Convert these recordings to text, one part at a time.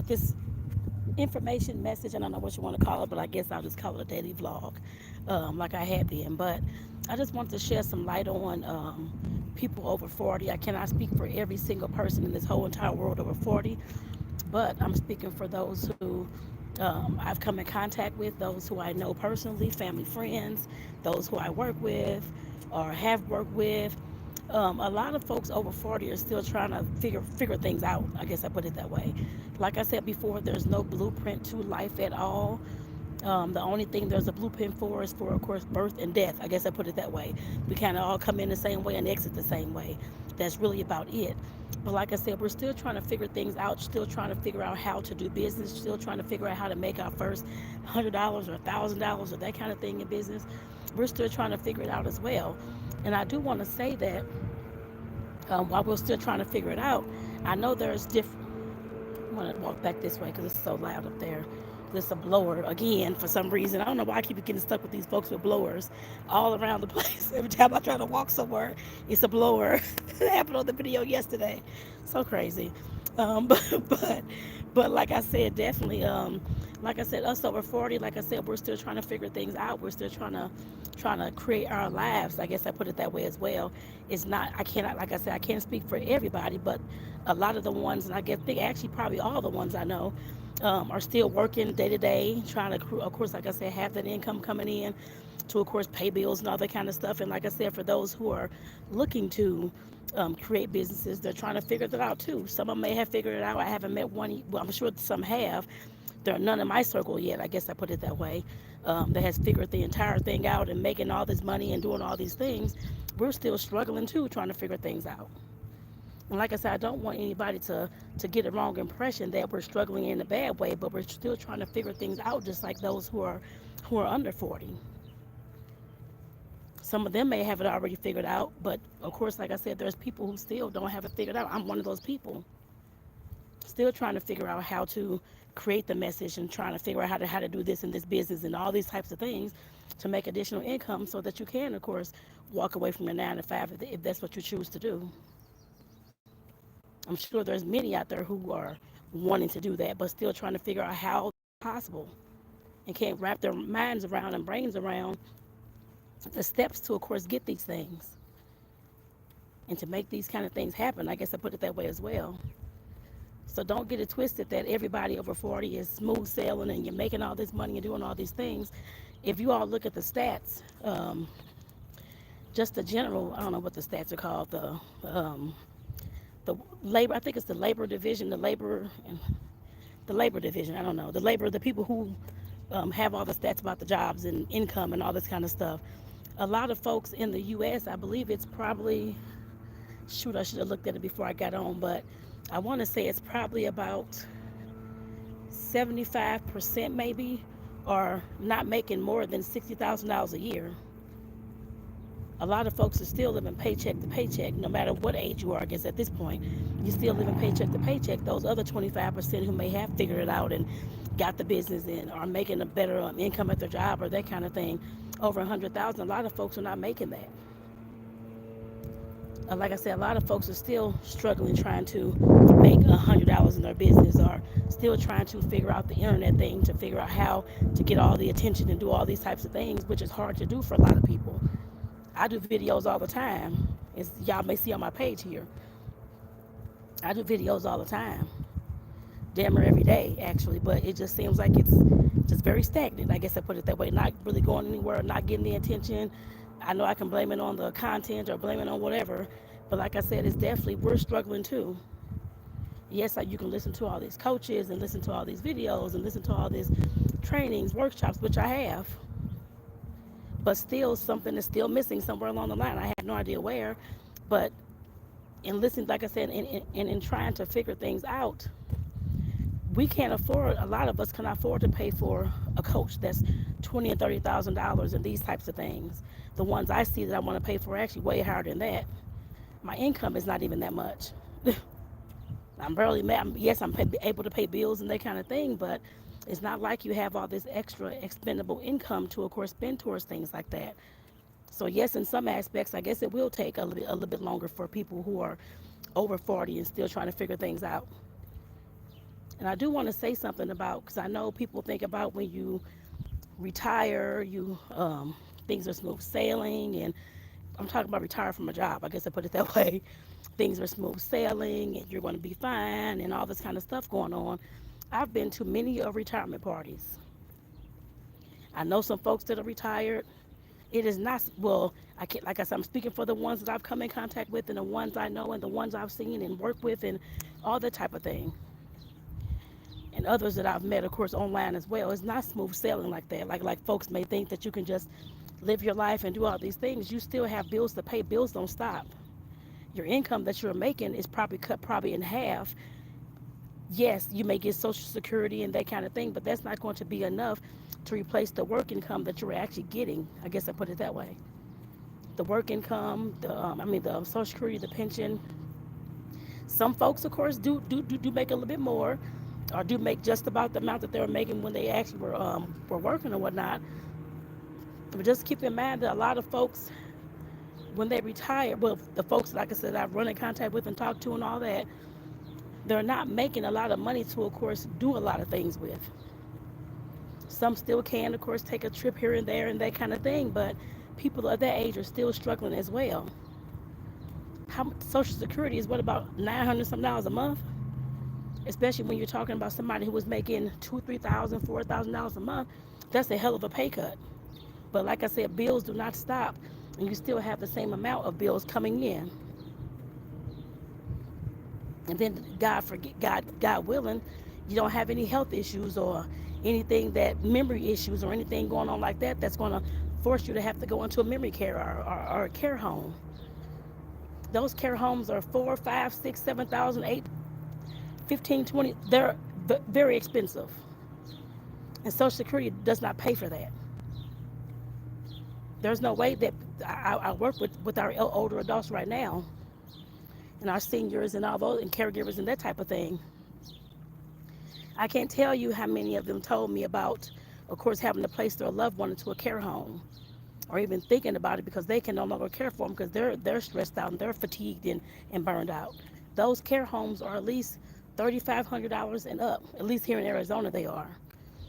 with this information message. I don't know what you want to call it, but I guess I'll just call it a daily vlog, like I had been. But I just wanted to shed some light on people over 40. I cannot speak for every single person in this whole entire world over 40, but I'm speaking for those who I've come in contact with, those who I know personally, family, friends, those who I work with or have worked with. A lot of folks over 40 are still trying to figure things out. I guess I put it that way. Like I said before, there's no blueprint to life at all. The only thing there's a blueprint for is for, of course, birth and death. I guess I put it that way. We kind of all come in the same way and exit the same way. That's really about it. But like I said, we're still trying to figure things out, still trying to figure out how to do business, still trying to figure out how to make our first $100 or $1,000 or that kind of thing in business. We're still trying to figure it out as well. And I do want to say that while we're still trying to figure it out, I know there's different. I'm gonna walk back this way because it's so loud up there. There's a blower again for some reason. I don't know why I keep getting stuck with these folks with blowers all around the place. Every time I try to walk somewhere, it's a blower. It happened on the video yesterday. So crazy. But but like I said, definitely. Like I said, us over 40. Like I said, we're still trying to figure things out. We're still trying to create our lives. I guess I put it that way as well. It's not. I cannot. Like I said, I can't speak for everybody, but a lot of the ones, and I guess think actually probably all the ones I know, are still working day to day, trying to, of course, like I said, have that income coming in to, of course, pay bills and all that kind of stuff. And like I said, for those who are looking to create businesses, they're trying to figure that out too. Some of them may have figured it out. I haven't met one. Well, I'm sure some have. There are none in my circle yet. I guess I put it that way. That has figured the entire thing out and making all this money and doing all these things. We're still struggling too, trying to figure things out. And like I said, I don't want anybody to get a wrong impression that we're struggling in a bad way, but we're still trying to figure things out, just like those who are under 40. Some of them may have it already figured out, but of course, like I said, there's people who still don't have it figured out. I'm one of those people, still trying to figure out how to create the message and trying to figure out how to do this in this business and all these types of things to make additional income so that you can, of course, walk away from your 9 to 5 if that's what you choose to do. I'm sure there's many out there who are wanting to do that, but still trying to figure out how possible and can't wrap their minds around and brains around the steps to, of course, get these things and to make these kind of things happen. I guess I put it that way as well. So don't get it twisted that everybody over 40 is smooth sailing and you're making all this money and doing all these things. If you all look at the stats, just the general, I don't know what the stats are called, the labor, I think it's the labor division, the labor division, I don't know, the people who have all the stats about the jobs and income and all this kind of stuff. A lot of folks in the U.S., I believe it's probably, shoot, I should have looked at it before I got on, but I want to say it's probably about 75% maybe are not making more than $60,000 a year. A lot of folks are still living paycheck to paycheck, no matter what age you are. I guess at this point, you're still living paycheck to paycheck. Those other 25% who may have figured it out and got the business and are making a better income at their job or that kind of thing, over 100,000. A lot of folks are not making that. Like I said, a lot of folks are still struggling trying to make $100 in their business, or still trying to figure out the internet thing to figure out how to get all the attention and do all these types of things, which is hard to do for a lot of people. I do videos all the time, as y'all may see on my page here. I do videos all the time, damn near every day actually, but it just seems like it's just very stagnant. I guess I put it that way, not really going anywhere, not getting the attention. I know I can blame it on the content or blame it on whatever, but like I said, it's definitely, we're struggling too. Yes, like you can listen to all these coaches and listen to all these videos and listen to all these trainings, workshops, which I have, but still something is still missing somewhere along the line. I have no idea where, but in listening, like I said, in trying to figure things out, we can't afford, a lot of us cannot afford to pay for a coach that's $20,000 and $30,000 and these types of things. The ones I see that I want to pay for are actually way higher than that. My income is not even that much. I'm barely, yes, I'm able to pay bills and that kind of thing, but it's not like you have all this extra expendable income to, of course, spend towards things like that. So yes, in some aspects, I guess it will take a little bit longer for people who are over 40 and still trying to figure things out. And I do want to say something about, because I know people think about when you retire, things are smooth sailing, and I'm talking about retire from a job. I guess I put it that way. Things are smooth sailing, and you're going to be fine, and all this kind of stuff going on. I've been to many of retirement parties. I know some folks that are retired. It is not well. I can't, like I said, I'm speaking for the ones that I've come in contact with, and the ones I know, and the ones I've seen and worked with, and all that type of thing. And others that I've met, of course, online as well. It's not smooth sailing like that. Like folks may think that you can just live your life and do all these things. You still have bills to pay. Bills don't stop. Your income that you're making is probably cut probably in half. Yes, you may get Social Security and that kind of thing, but that's not going to be enough to replace the work income that you're actually getting. I guess I put it that way. The work income, the Social Security, the pension. Some folks, of course, do make a little bit more, or do make just about the amount that they were making when they actually were working or whatnot. But just keep in mind that a lot of folks, when they retire, well, the folks, like I said, I've run in contact with and talked to and all that, they're not making a lot of money to, of course, do a lot of things with. Some still can, of course, take a trip here and there and that kind of thing, but people of that age are still struggling as well. How Social Security is what, about $900 a month? Especially when you're talking about somebody who was making $2,000, $3,000, $4,000 a month. That's a hell of a pay cut. But like I said, bills do not stop, and you still have the same amount of bills coming in. And then God willing, you don't have any health issues or anything, that memory issues or anything going on like that, that's going to force you to have to go into a memory care, or a care home. Those care homes are 4, 5, 6, 7,000, 8, 15, 20. They're very expensive, and Social Security does not pay for that. There's no way that I work with our older adults right now, and our seniors and all those, and caregivers and that type of thing. I can't tell you how many of them told me about, of course, having to place their loved one into a care home, or even thinking about it, because they can no longer care for them because they're stressed out and they're fatigued and burned out. Those care homes are at least $3,500 and up. At least here in Arizona they are.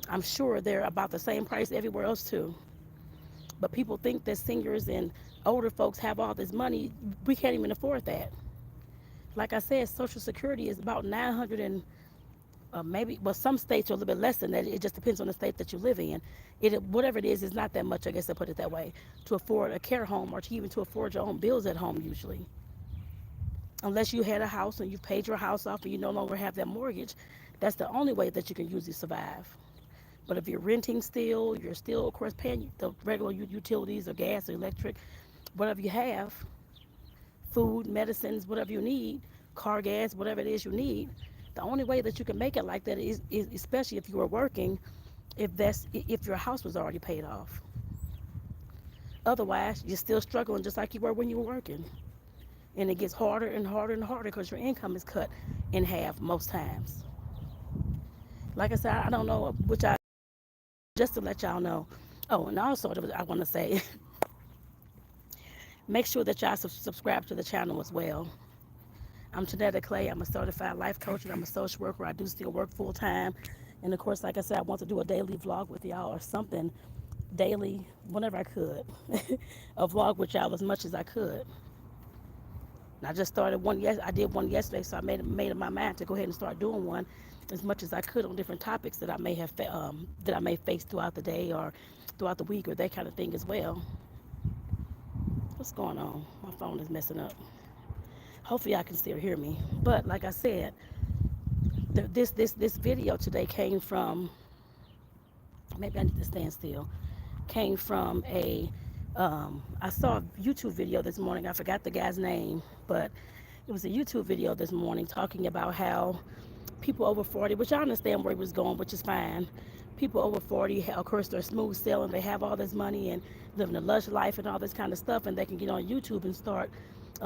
I'm sure they're about the same price everywhere else too. But people think that seniors and older folks have all this money. We can't even afford that. Like I said, Social Security is about 900 and maybe, well, some states are a little bit less than that. It just depends on the state that you live in. Whatever it is not that much, I guess I put it that way, to afford a care home, or to even to afford your own bills at home usually. Unless you had a house and you've paid your house off and you no longer have that mortgage, that's the only way that you can usually survive. But if you're renting still, you're still, of course, paying the regular utilities or gas or electric, whatever you have, food, medicines, whatever you need, car gas, whatever it is you need. The only way that you can make it like that is especially if you were working, if your house was already paid off. Otherwise, you're still struggling just like you were when you were working. And it gets harder and harder and harder because your income is cut in half most times. Like I said, I don't know which just to let y'all know. Oh, and also I want to say, make sure that y'all subscribe to the channel as well. I'm Tonetta Clay. I'm a certified life coach, and I'm a social worker. I do still work full time. And of course, like I said, I want to do a daily vlog with y'all, or something daily, whenever I could. A vlog with y'all as much as I could. And I just started one. Yes, I did one yesterday, so I made up my mind to go ahead and start doing one as much as I could on different topics that I may have that I may face throughout the day or throughout the week, or that kind of thing as well. What's going on? My phone is messing up. Hopefully, y'all can still hear me. But like I said, this video today came from. Maybe I need to stand still. Came from I saw a YouTube video this morning. I forgot the guy's name, but it was a YouTube video this morning talking about how people over 40, which I understand where he was going, which is fine. People over 40, of course, they're smooth sailing. They have all this money and living a lush life and all this kind of stuff, and they can get on YouTube and start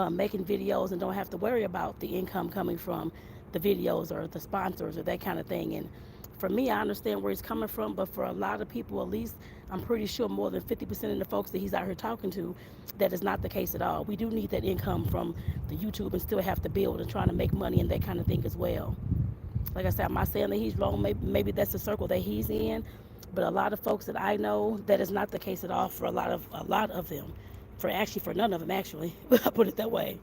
making videos and don't have to worry about the income coming from the videos or the sponsors or that kind of thing. And for me, I understand where he's coming from, but for a lot of people, at least I'm pretty sure more than 50% of the folks that he's out here talking to, that is not the case at all. We do need that income from the YouTube and still have to build and trying to make money and that kind of thing as well. Like I said, I'm not saying that he's wrong. Maybe that's the circle that he's in, but a lot of folks that I know, that is not the case at all for a lot of them. For none of them actually. I put it that way.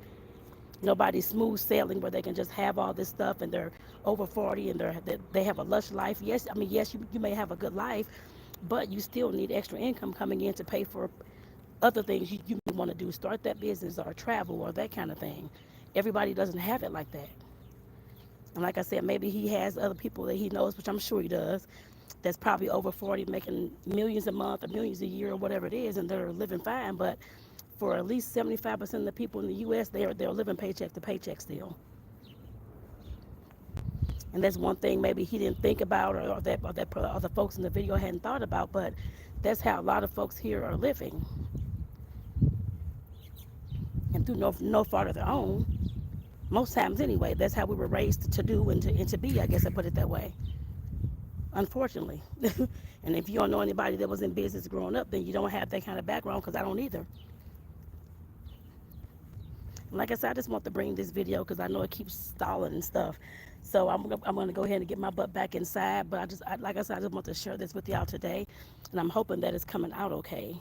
Nobody's smooth sailing where they can just have all this stuff and they're over 40 and they have a lush life. Yes, I mean, yes, you may have a good life, but you still need extra income coming in to pay for other things you may want to do, start that business or travel or that kind of thing. Everybody doesn't have it like that. And like I said, maybe he has other people that he knows, which I'm sure he does, that's probably over 40 making millions a month or millions a year or whatever it is, and they're living fine. But for at least 75% of the people in the U.S., they're living paycheck to paycheck still. And that's one thing maybe he didn't think about, or the folks in the video hadn't thought about. But that's how a lot of folks here are living, and through no fault of their own. Most times, anyway, that's how we were raised to do and to be. I guess I put it that way. Unfortunately, and if you don't know anybody that was in business growing up, then you don't have that kind of background. Because I don't either. Like I said, I just want to bring this video because I know it keeps stalling and stuff. So I'm gonna go ahead and get my butt back inside. But like I said, I just want to share this with y'all today, and I'm hoping that it's coming out okay.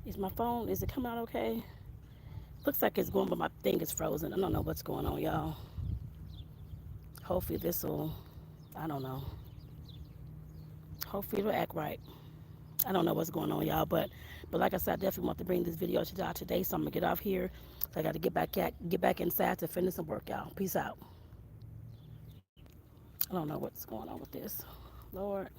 Is my phone? Is it coming out okay? Looks like it's going, but my thing is frozen. I don't know what's going on, y'all. Hopefully this will. I don't know. Hopefully it'll act right. I don't know what's going on, y'all. But like I said, I definitely want to bring this video to y'all today. So I'm gonna get off here. So I got to get back inside to finish some work, y'all. Peace out. I don't know what's going on with this. Lord.